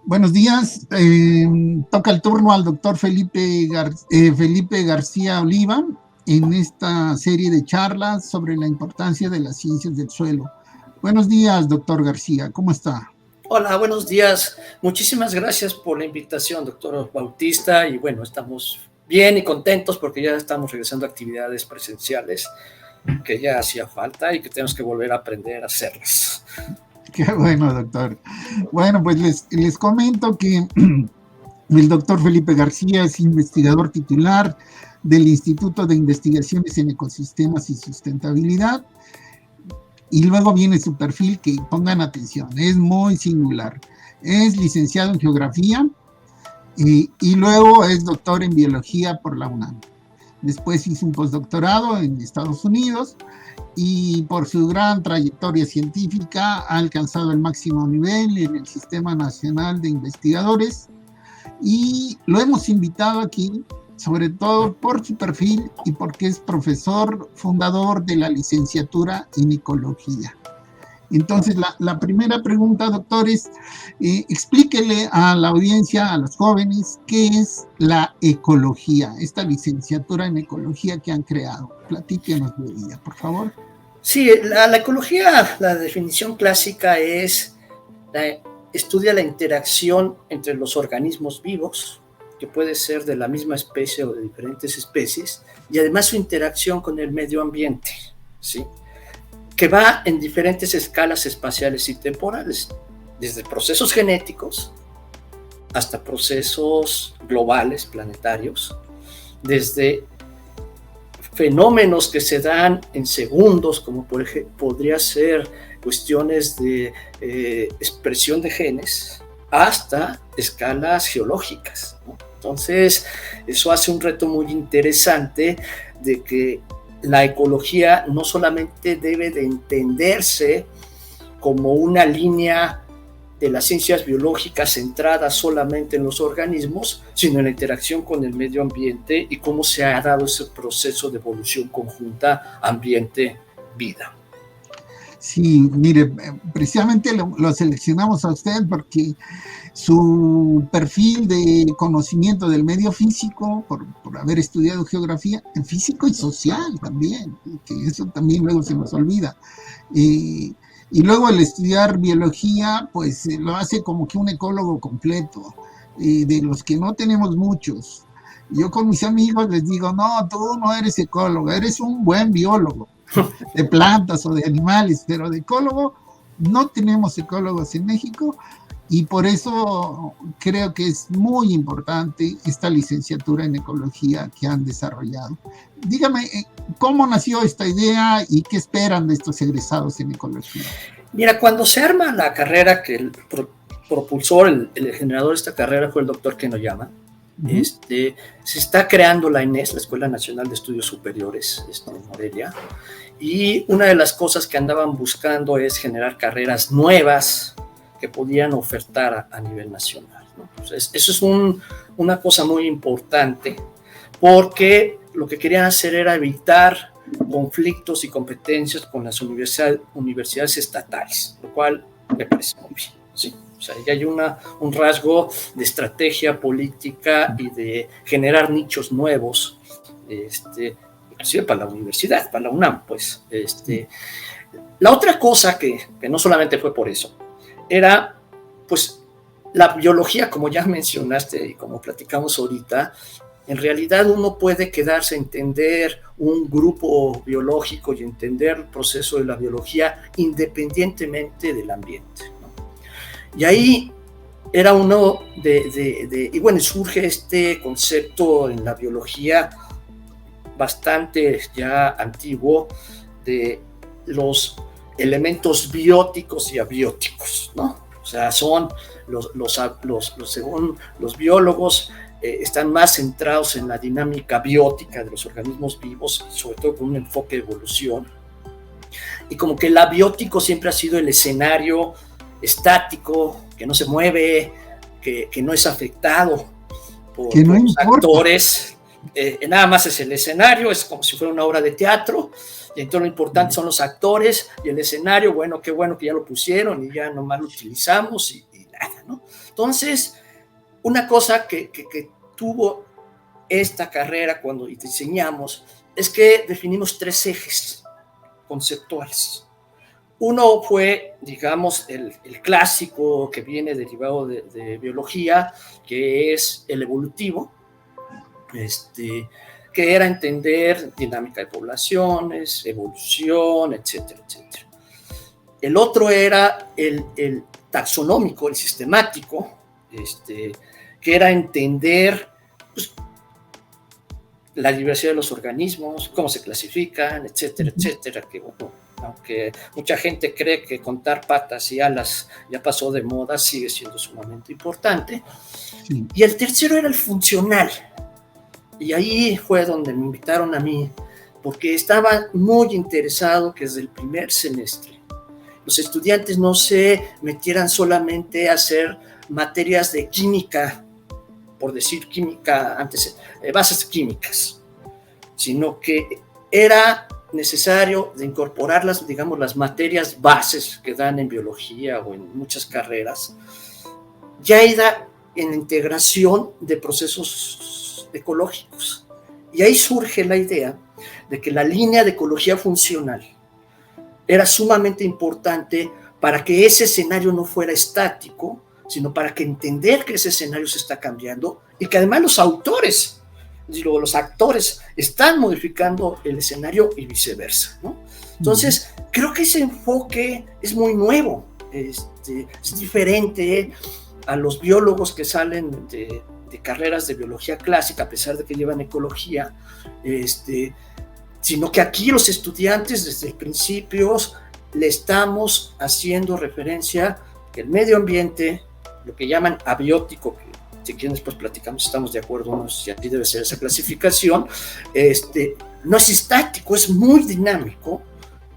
Buenos días. Toca el turno al doctor Felipe García Oliva en esta serie de charlas sobre la importancia de las ciencias del suelo. Buenos días, doctor García. ¿Cómo está? Hola, buenos días. Muchísimas gracias por la invitación, doctor Bautista. Y bueno, estamos bien y contentos porque ya estamos regresando a actividades presenciales que ya hacía falta y que tenemos que volver a aprender a hacerlas. Qué bueno, doctor. Bueno, pues les comento que el doctor Felipe García es investigador titular del Instituto de Investigaciones en Ecosistemas y Sustentabilidad. Y luego viene su perfil, que pongan atención, es muy singular. Es licenciado en Geografía y luego es doctor en Biología por la UNAM. Después hizo un postdoctorado en Estados Unidos y por su gran trayectoria científica ha alcanzado el máximo nivel en el Sistema Nacional de Investigadores y lo hemos invitado aquí sobre todo por su perfil y porque es profesor fundador de la licenciatura en Ecología. Entonces, la primera pregunta, doctor, es explíquele a la audiencia, a los jóvenes, qué es la ecología, esta licenciatura en ecología que han creado. Platíquenos de ella, por favor. Sí, la ecología, la definición clásica es, estudia la interacción entre los organismos vivos, que puede ser de la misma especie o de diferentes especies, y además su interacción con el medio ambiente, ¿sí? Que va en diferentes escalas espaciales y temporales, desde procesos genéticos hasta procesos globales, planetarios, desde fenómenos que se dan en segundos, como por ejemplo podría ser cuestiones de expresión de genes, hasta escalas geológicas, ¿no? Entonces, eso hace un reto muy interesante de que la ecología no solamente debe de entenderse como una línea de las ciencias biológicas centrada solamente en los organismos, sino en la interacción con el medio ambiente y cómo se ha dado ese proceso de evolución conjunta ambiente-vida. Sí, mire, precisamente lo seleccionamos a usted porque su perfil de conocimiento del medio físico, por haber estudiado geografía, en físico y social también, que eso también luego se nos olvida. Y luego el estudiar biología, pues lo hace como que un ecólogo completo, de los que no tenemos muchos. Yo con mis amigos les digo, no, tú no eres ecólogo, eres un buen biólogo de plantas o de animales, pero de ecólogo no tenemos ecólogos en México y por eso creo que es muy importante esta licenciatura en ecología que han desarrollado. Dígame, ¿cómo nació esta idea y qué esperan de estos egresados en ecología? Mira, cuando se arma la carrera, que el propulsor, el generador de esta carrera fue el doctor Kenoyama. Se está creando la ENES, la Escuela Nacional de Estudios Superiores en Morelia, y una de las cosas que andaban buscando es generar carreras nuevas que podían ofertar a nivel nacional, ¿no? Entonces, eso es una cosa muy importante, porque lo que querían hacer era evitar conflictos y competencias con las universidades estatales, lo cual me parece muy bien, ¿sí? O sea, ya hay un rasgo de estrategia política y de generar nichos nuevos, inclusive para la universidad, para la UNAM, pues. La otra cosa que no solamente fue por eso, era, pues, la biología, como ya mencionaste y como platicamos ahorita. En realidad uno puede quedarse a entender un grupo biológico y entender el proceso de la biología independientemente del ambiente, ¿no? Y ahí era uno y bueno, surge este concepto en la biología bastante ya antiguo de los elementos bióticos y abióticos, ¿no? O sea, son según los biólogos, están más centrados en la dinámica biótica de los organismos vivos, sobre todo con un enfoque de evolución. Y como que el abiótico siempre ha sido el escenario estático, que no se mueve, que no es afectado por los actores. Nada más es el escenario, es como si fuera una obra de teatro, y entonces lo importante son los actores y el escenario. Bueno, qué bueno que ya lo pusieron y ya nomás lo utilizamos y nada, ¿no? Entonces, una cosa que tuvo esta carrera cuando diseñamos es que definimos 3 ejes conceptuales. Uno fue, digamos, el clásico que viene derivado de biología, que es el evolutivo, que era entender dinámica de poblaciones, evolución, etcétera, etcétera. El otro era el taxonómico, el sistemático, que era entender pues, la diversidad de los organismos, cómo se clasifican, etcétera, etcétera, que bueno, aunque mucha gente cree que contar patas y alas ya pasó de moda, sigue siendo sumamente importante. Sí. Y el tercero era el funcional, y ahí fue donde me invitaron a mí, porque estaba muy interesado que desde el primer semestre los estudiantes no se metieran solamente a hacer materias de química, por decir química, antes, bases químicas, sino que era necesario de incorporar las materias bases que dan en biología o en muchas carreras, ya era en la integración de procesos ecológicos. Y ahí surge la idea de que la línea de ecología funcional era sumamente importante para que ese escenario no fuera estático, sino para que entender que ese escenario se está cambiando y que además los autores, los actores están modificando el escenario y viceversa, ¿no? Entonces, creo que ese enfoque es muy nuevo, es diferente a los biólogos que salen de carreras de biología clásica, a pesar de que llevan ecología, sino que aquí los estudiantes desde el principio le estamos haciendo referencia que el medio ambiente, lo que llaman abiótico, que si quieren después platicamos, estamos de acuerdo, no sé si así debe ser esa clasificación, no es estático, es muy dinámico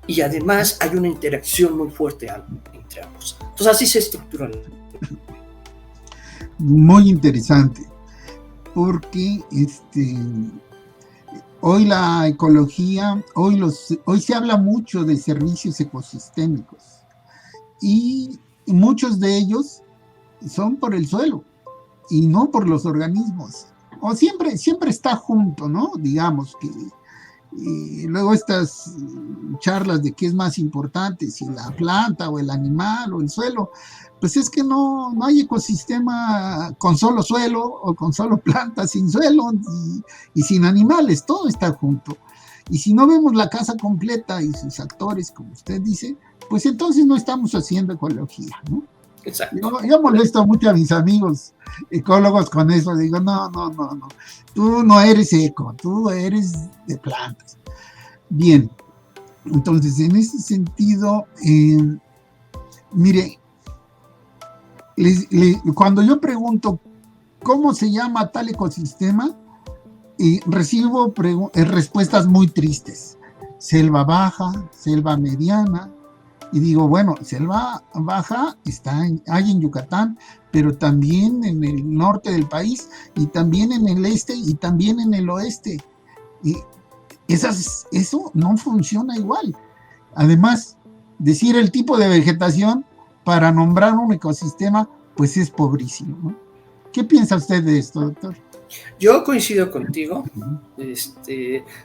y además hay una interacción muy fuerte entre ambos. Entonces así se estructura. Muy interesante, porque hoy la ecología, hoy se habla mucho de servicios ecosistémicos y muchos de ellos son por el suelo y no por los organismos, o siempre está junto, ¿no? Digamos que luego estas charlas de qué es más importante, si la planta o el animal o el suelo, pues es que no hay ecosistema con solo suelo o con solo planta, sin suelo y sin animales, todo está junto. Y si no vemos la casa completa y sus actores, como usted dice, pues entonces no estamos haciendo ecología, ¿no? Exacto. Yo molesto mucho a mis amigos ecólogos con eso, digo, no, tú no eres eco, tú eres de plantas. Bien, entonces en ese sentido, mire, cuando yo pregunto cómo se llama tal ecosistema, recibo respuestas muy tristes. Selva baja, selva mediana. Y digo, bueno, selva baja hay en Yucatán, pero también en el norte del país, y también en el este, y también en el oeste. Y eso no funciona igual. Además, decir el tipo de vegetación para nombrar un ecosistema, pues es pobrísimo, ¿no? ¿Qué piensa usted de esto, doctor? Yo coincido contigo,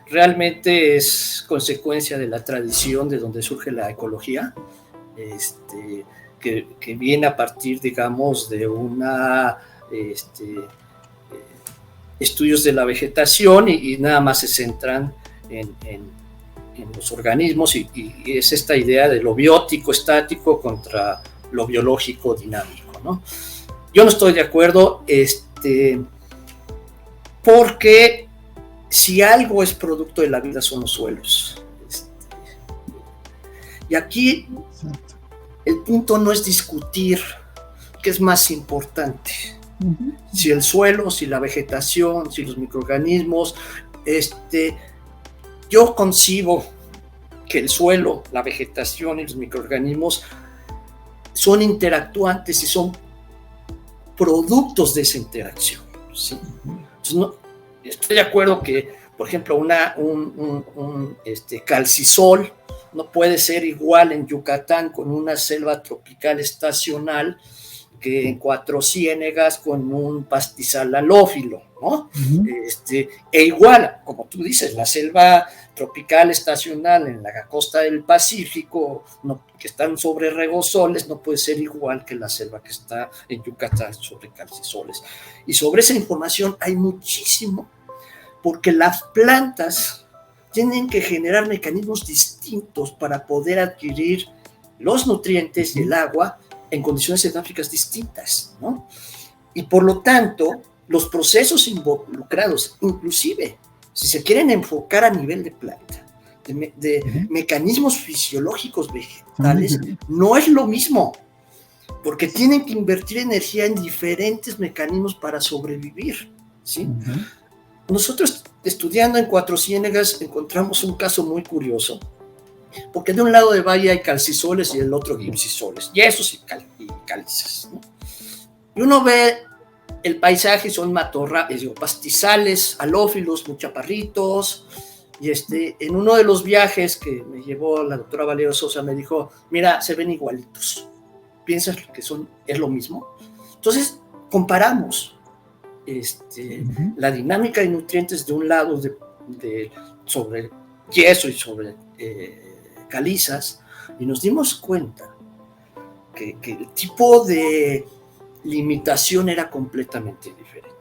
realmente es consecuencia de la tradición de donde surge la ecología, que viene a partir, digamos, de estudios de la vegetación y nada más se centran en los organismos y es esta idea de lo biótico estático contra lo biológico dinámico, ¿no? Yo no estoy de acuerdo, porque si algo es producto de la vida son los suelos. Y aquí el punto no es discutir qué es más importante. Si el suelo, si la vegetación, si los microorganismos. Yo concibo que el suelo, la vegetación y los microorganismos son interactuantes y son productos de esa interacción, ¿sí? Entonces, estoy de acuerdo que, por ejemplo, un calcisol no puede ser igual en Yucatán con una selva tropical estacional que en Cuatro Ciénegas con un pastizal halófilo, ¿no? E igual, como tú dices, la selva tropical estacional en la costa del Pacífico, que están sobre regosoles, no puede ser igual que la selva que está en Yucatán sobre calcisoles. Y sobre esa información hay muchísimo, porque las plantas tienen que generar mecanismos distintos para poder adquirir los nutrientes y el agua en condiciones edáficas distintas, ¿no? Y por lo tanto, los procesos involucrados, inclusive, si se quieren enfocar a nivel de planta, de mecanismos fisiológicos vegetales, no es lo mismo, porque tienen que invertir energía en diferentes mecanismos para sobrevivir, ¿sí? Nosotros, estudiando en Cuatro Ciénegas, encontramos un caso muy curioso, porque de un lado del valle hay calcisoles y del otro gipsisoles, yesos y calizas, ¿no? Y uno ve el paisaje, son pastizales, halófilos, muy chaparritos, y en uno de los viajes que me llevó la doctora Valerio Sosa, me dijo, mira, se ven igualitos, ¿piensas que es lo mismo? Entonces, comparamos la dinámica de nutrientes de un lado sobre yeso y sobre calizas, y nos dimos cuenta que el tipo de limitación era completamente diferente.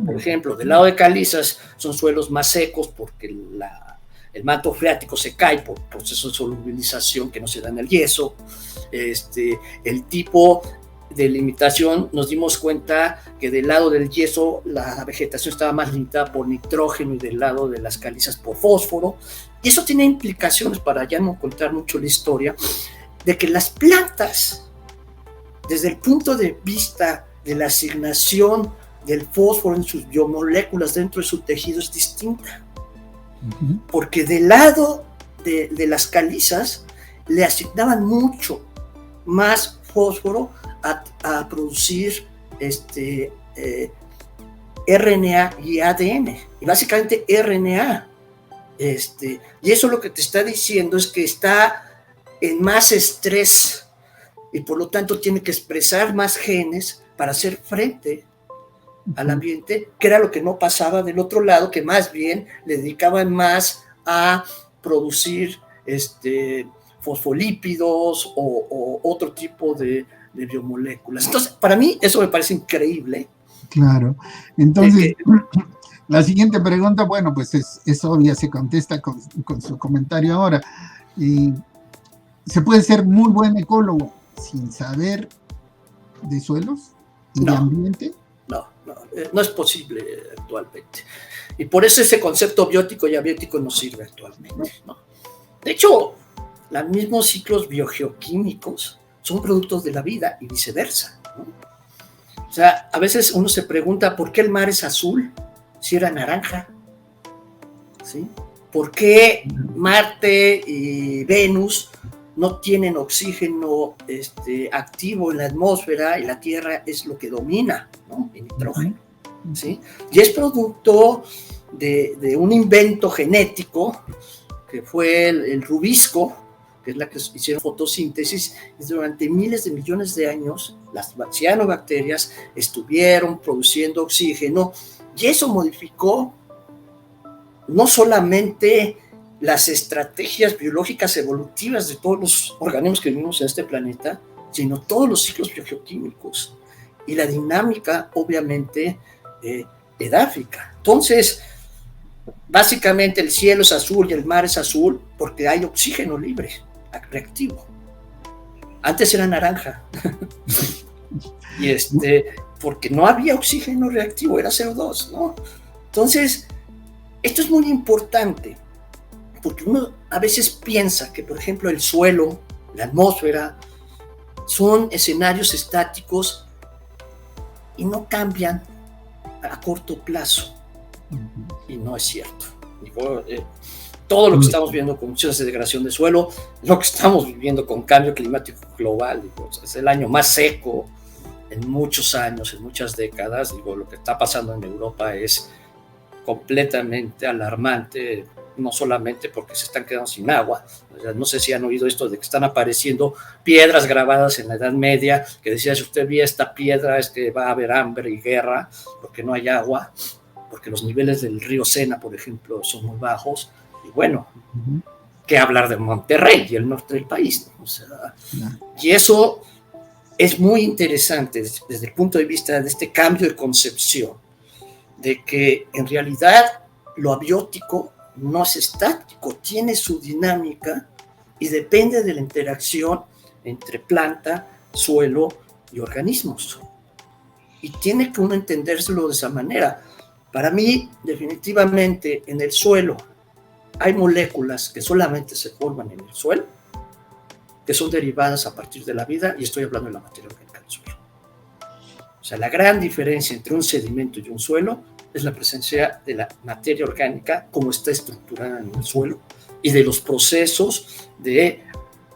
Por ejemplo, del lado de calizas son suelos más secos porque el manto freático se cae por procesos de solubilización que no se da en el yeso. El tipo de limitación, nos dimos cuenta que del lado del yeso la vegetación estaba más limitada por nitrógeno y del lado de las calizas por fósforo, y eso tiene implicaciones, para ya no contar mucho la historia, de que las plantas, desde el punto de vista de la asignación del fósforo en sus biomoléculas dentro de su tejido, es distinta, porque del lado de las calizas le asignaban mucho más fósforo a producir RNA y ADN, y básicamente RNA. Y eso lo que te está diciendo es que está en más estrés y por lo tanto tiene que expresar más genes para hacer frente al ambiente, que era lo que no pasaba del otro lado, que más bien le dedicaban más a producir fosfolípidos o otro tipo de biomoléculas. Entonces, para mí eso me parece increíble. Claro. Entonces, la siguiente pregunta, bueno, pues es obvia, se contesta con su comentario ahora. ¿Se puede ser muy buen ecólogo sin saber de suelos y de ambiente? No es posible actualmente. Y por eso ese concepto biótico y abiótico no sirve actualmente, ¿no? De hecho, los mismos ciclos biogeoquímicos son productos de la vida y viceversa, ¿no? O sea, a veces uno se pregunta ¿por qué el mar es azul si era naranja? ¿Sí? ¿Por qué Marte y Venus no tienen oxígeno activo en la atmósfera y la Tierra es lo que domina, ¿no? El nitrógeno, ¿sí? Y es producto de un invento genético que fue el rubisco, que es la que hicieron fotosíntesis, y durante miles de millones de años las cianobacterias estuvieron produciendo oxígeno, y eso modificó no solamente las estrategias biológicas evolutivas de todos los organismos que vivimos en este planeta, sino todos los ciclos biogeoquímicos y la dinámica, obviamente, edáfica. Entonces, básicamente el cielo es azul y el mar es azul porque hay oxígeno libre, reactivo. Antes era naranja. Y porque no había oxígeno reactivo, era CO2, ¿no? Entonces, esto es muy importante, porque uno a veces piensa que, por ejemplo, el suelo, la atmósfera, son escenarios estáticos y no cambian a corto plazo. Y no es cierto. Todo lo que estamos viendo con muchas de degradación de suelo, lo que estamos viviendo con cambio climático global, es el año más seco en muchos años, en muchas décadas. Lo que está pasando en Europa es completamente alarmante. no solamente porque se están quedando sin agua. O sea, no sé si han oído esto de que están apareciendo piedras grabadas en la Edad Media, que decía, si usted ve esta piedra es que va a haber hambre y guerra, porque no hay agua, porque los niveles del río Sena, por ejemplo, son muy bajos. Y bueno, ¿qué hablar de Monterrey y el norte del país? O sea, y eso es muy interesante desde el punto de vista de este cambio de concepción, de que en realidad lo abiótico no es estático, tiene su dinámica y depende de la interacción entre planta, suelo y organismos. Y tiene que uno entendérselo de esa manera. Para mí, definitivamente, en el suelo hay moléculas que solamente se forman en el suelo, que son derivadas a partir de la vida, y estoy hablando de la materia orgánica del suelo. O sea, la gran diferencia entre un sedimento y un suelo es la presencia de la materia orgánica como está estructurada en el suelo y de los procesos de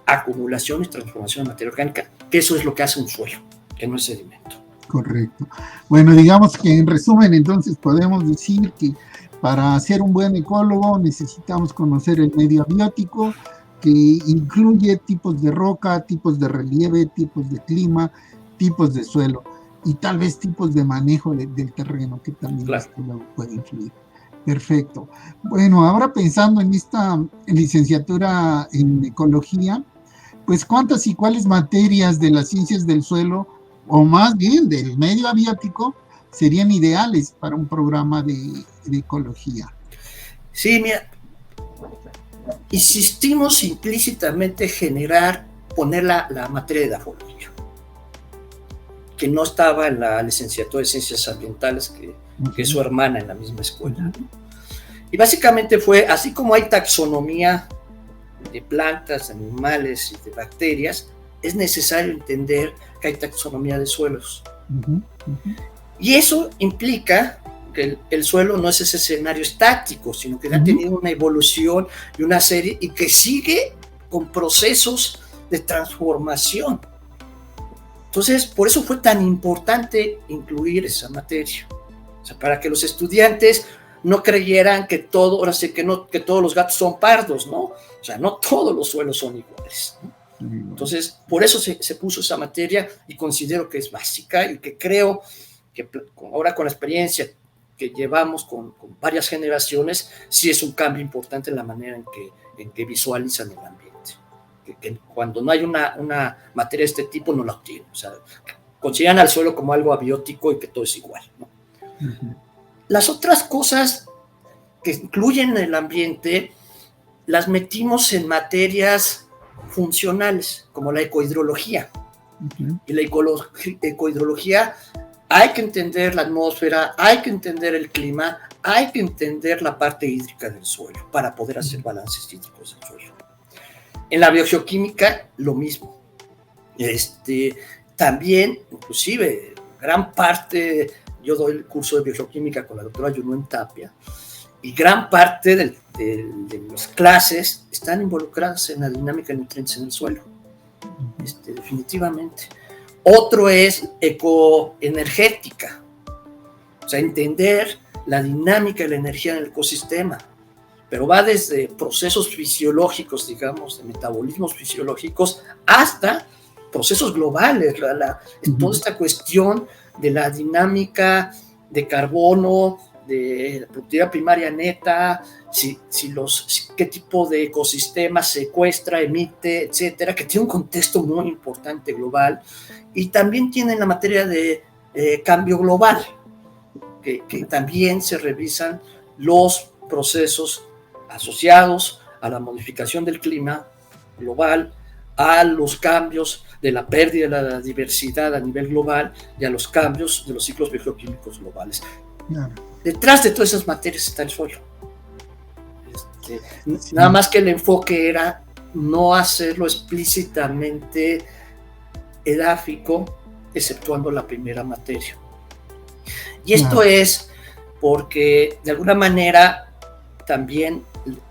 acumulación y transformación de materia orgánica, que eso es lo que hace un suelo, que no es sedimento. Correcto. Bueno, digamos que en resumen, entonces podemos decir que para ser un buen ecólogo necesitamos conocer el medio abiótico, que incluye tipos de roca, tipos de relieve, tipos de clima, tipos de suelo y tal vez tipos de manejo del terreno, que también puede influir. Perfecto. Bueno, ahora pensando en esta licenciatura en ecología, pues ¿cuántas y cuáles materias de las ciencias del suelo, o más bien del medio abiótico, serían ideales para un programa de ecología? Sí, mira, insistimos implícitamente poner la materia de edafología, que no estaba en la licenciatura de Ciencias Ambientales, que es su hermana en la misma escuela. Y básicamente fue, así como hay taxonomía de plantas, de animales y de bacterias, es necesario entender que hay taxonomía de suelos. Y eso implica que el suelo no es ese escenario estático, sino que ha tenido una evolución y una serie, y que sigue con procesos de transformación. Entonces, por eso fue tan importante incluir esa materia. O sea, para que los estudiantes no creyeran que ahora sí que todos los gatos son pardos, ¿no? O sea, no todos los suelos son iguales, ¿no? Entonces, por eso se puso esa materia, y considero que es básica, y que creo que ahora con la experiencia que llevamos con varias generaciones, sí es un cambio importante en la manera en que visualizan el ambiente. Que cuando no hay una materia de este tipo, no la obtienen. O sea, consideran al suelo como algo abiótico y que todo es igual, ¿no? Las otras cosas que incluyen el ambiente las metimos en materias funcionales, como la ecohidrología. Y la ecohidrología, hay que entender la atmósfera, hay que entender el clima, hay que entender la parte hídrica del suelo para poder hacer balances hídricos del suelo. En la biogeoquímica, lo mismo. También, inclusive, gran parte, yo doy el curso de biogeoquímica con la doctora Yunuen Tapia, y gran parte de las clases están involucradas en la dinámica de nutrientes en el suelo, definitivamente. Otro es ecoenergética, o sea, entender la dinámica de la energía en el ecosistema, pero va desde procesos fisiológicos, digamos, de metabolismos fisiológicos, hasta procesos globales, toda esta cuestión de la dinámica de carbono, de la productividad primaria neta, qué tipo de ecosistema secuestra, emite, etcétera, que tiene un contexto muy importante global, y también tiene la materia de cambio global, que también se revisan los procesos asociados a la modificación del clima global, a los cambios de la pérdida de la diversidad a nivel global y a los cambios de los ciclos biogeoquímicos globales. Detrás de todas esas materias está el suelo. Nada más que el enfoque era no hacerlo explícitamente edáfico, exceptuando la primera materia. Y esto es porque, de alguna manera, también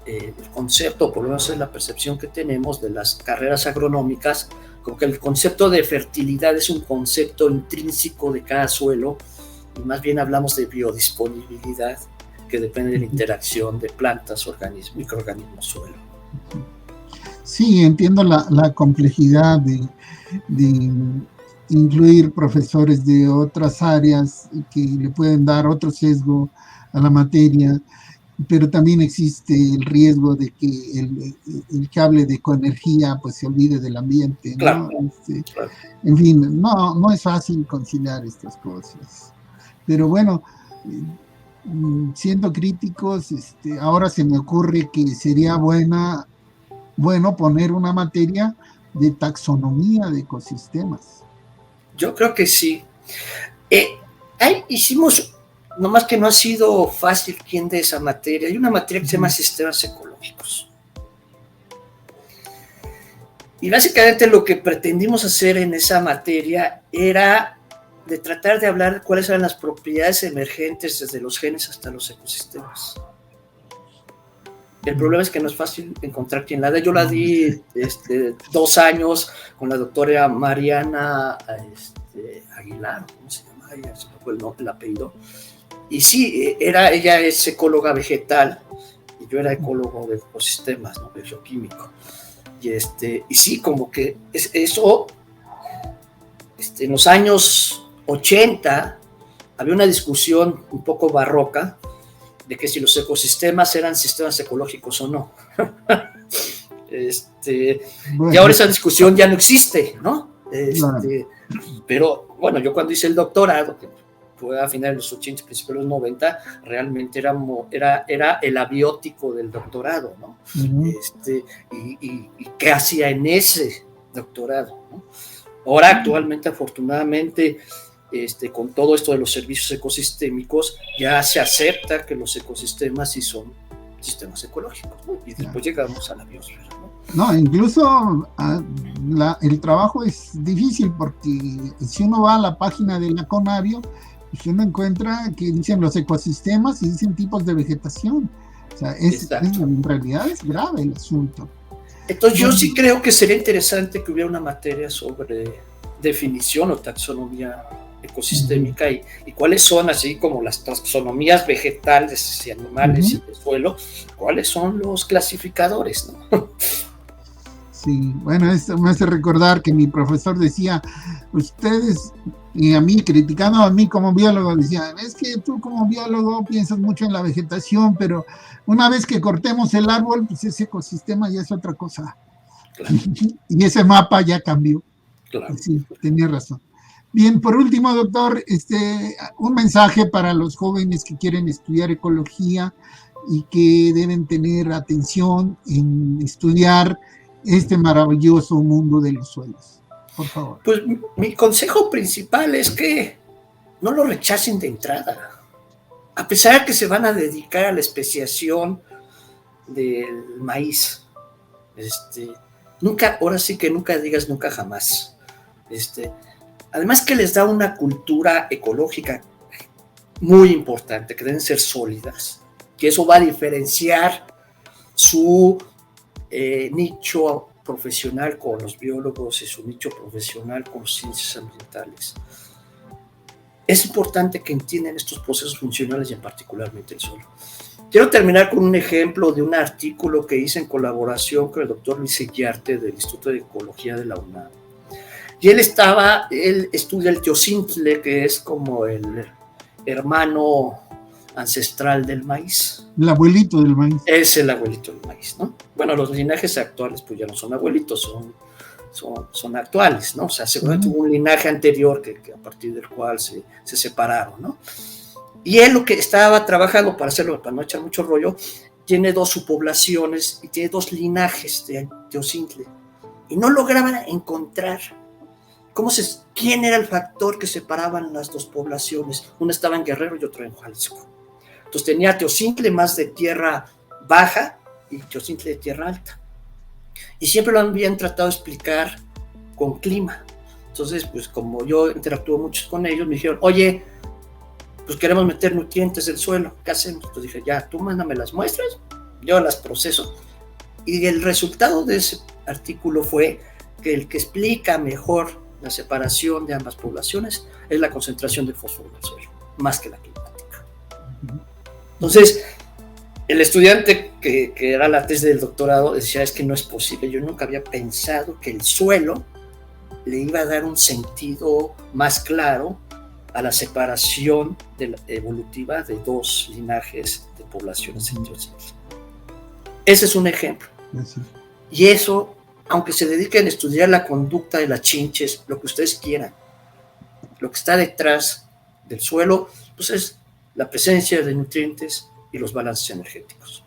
el concepto, por lo menos es la percepción que tenemos de las carreras agronómicas, como que el concepto de fertilidad es un concepto intrínseco de cada suelo, y más bien hablamos de biodisponibilidad, que depende de la interacción de plantas, organismos, microorganismos, suelo. Sí, entiendo la complejidad de incluir profesores de otras áreas que le pueden dar otro sesgo a la materia, pero también existe el riesgo de que el que hable de ecoenergía pues se olvide del ambiente, ¿no? Claro, claro. En fin, no es fácil conciliar estas cosas. Pero bueno, siendo críticos, ahora se me ocurre que sería bueno poner una materia de taxonomía de ecosistemas. Yo creo que sí. Hicimos, nomás que no ha sido fácil quien de esa materia. Hay una materia que se llama sistemas ecológicos. Y básicamente lo que pretendimos hacer en esa materia era de tratar de hablar de cuáles eran las propiedades emergentes desde los genes hasta los ecosistemas. El problema es que no es fácil encontrar quien la dé. Yo la di 2 años con la doctora Mariana Aguilar, ¿cómo se llama? Ella se me fue el apellido. Y sí, ella es ecóloga vegetal y yo era ecólogo de ecosistemas, ¿no? Bioquímico. Y sí, como que eso, en los años 80 había una discusión un poco barroca de que si los ecosistemas eran sistemas ecológicos o no. Bueno. Y ahora esa discusión ya no existe, ¿no? Pero bueno, yo cuando hice el doctorado, que fue a finales de los 80, principios de los 90, realmente era el abiótico del doctorado, ¿no? Y qué hacía en ese doctorado, ¿no? Ahora actualmente, afortunadamente, con todo esto de los servicios ecosistémicos, ya se acepta que los ecosistemas sí son sistemas ecológicos, ¿no? Y después llegamos a la biosfera, ¿no? No, incluso el trabajo es difícil porque si uno va a la página de la Conavio, pues uno encuentra que dicen los ecosistemas y dicen tipos de vegetación. O sea, en realidad es grave el asunto. Entonces yo sí creo que sería interesante que hubiera una materia sobre definición o taxonomía ecosistémica y cuáles son, así como las taxonomías vegetales y animales y de suelo, cuáles son los clasificadores, ¿no? Sí, bueno, esto me hace recordar que mi profesor decía, ustedes, y a mí, criticando a mí como biólogo, decía, es que tú como biólogo piensas mucho en la vegetación, pero una vez que cortemos el árbol, pues ese ecosistema ya es otra cosa. Claro. Y ese mapa ya cambió. Claro. Sí, tenía razón. Bien, por último, doctor, un mensaje para los jóvenes que quieren estudiar ecología y que deben tener atención en estudiar este maravilloso mundo de los suelos. Por favor. Pues mi consejo principal es que no lo rechacen de entrada. A pesar de que se van a dedicar a la especiación del maíz, ahora sí que nunca digas nunca jamás. Además que les da una cultura ecológica muy importante, que deben ser sólidas, que eso va a diferenciar su nicho profesional con los biólogos y su nicho profesional con las ciencias ambientales. Es importante que entiendan estos procesos funcionales y en particularmente el suelo. Quiero terminar con un ejemplo de un artículo que hice en colaboración con el doctor Luis Ellarte del Instituto de Ecología de la UNAM. Y él estudia el teocintle, que es como el hermano ancestral del maíz. El abuelito del maíz. Es el abuelito del maíz, ¿no? Bueno, los linajes actuales pues ya no son abuelitos, son actuales, ¿no? O sea, seguramente hubo un linaje anterior que a partir del cual se separaron, ¿no? Y él lo que estaba trabajando para hacerlo, para no echar mucho rollo, tiene 2 subpoblaciones y tiene 2 linajes de teocintle. Y no lograban encontrar quién era el factor que separaban las 2 poblaciones. Una estaba en Guerrero y otra en Jalisco. Entonces tenía teocintle más de tierra baja y teocintle de tierra alta. Y siempre lo habían tratado de explicar con clima. Entonces, pues como yo interactúo mucho con ellos, me dijeron, oye, pues queremos meter nutrientes del suelo, ¿qué hacemos? Entonces dije, ya, tú mándame las muestras, yo las proceso. Y el resultado de ese artículo fue que el que explica mejor la separación de ambas poblaciones es la concentración de fósforo en el suelo, más que la climática. Entonces, el estudiante que era la tesis del doctorado decía, es que no es posible, yo nunca había pensado que el suelo le iba a dar un sentido más claro a la separación evolutiva de dos linajes de poblaciones enteógenas. Ese es un ejemplo. Y eso, aunque se dediquen a estudiar la conducta de las chinches, lo que ustedes quieran, lo que está detrás del suelo, pues es la presencia de nutrientes y los balances energéticos.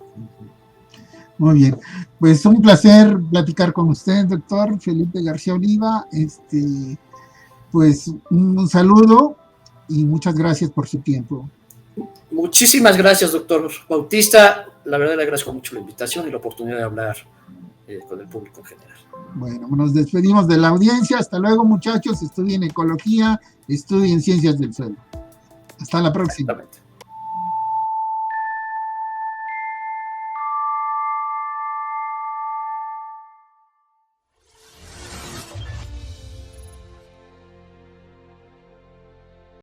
Muy bien, pues un placer platicar con usted, doctor Felipe García Oliva. Pues un saludo y muchas gracias por su tiempo. Muchísimas gracias, doctor Bautista. La verdad le agradezco mucho la invitación y la oportunidad de hablar con el público en general. Bueno, nos despedimos de la audiencia. Hasta luego, muchachos. Estudien ecología, estudien ciencias del suelo. Hasta la próxima. Exactamente.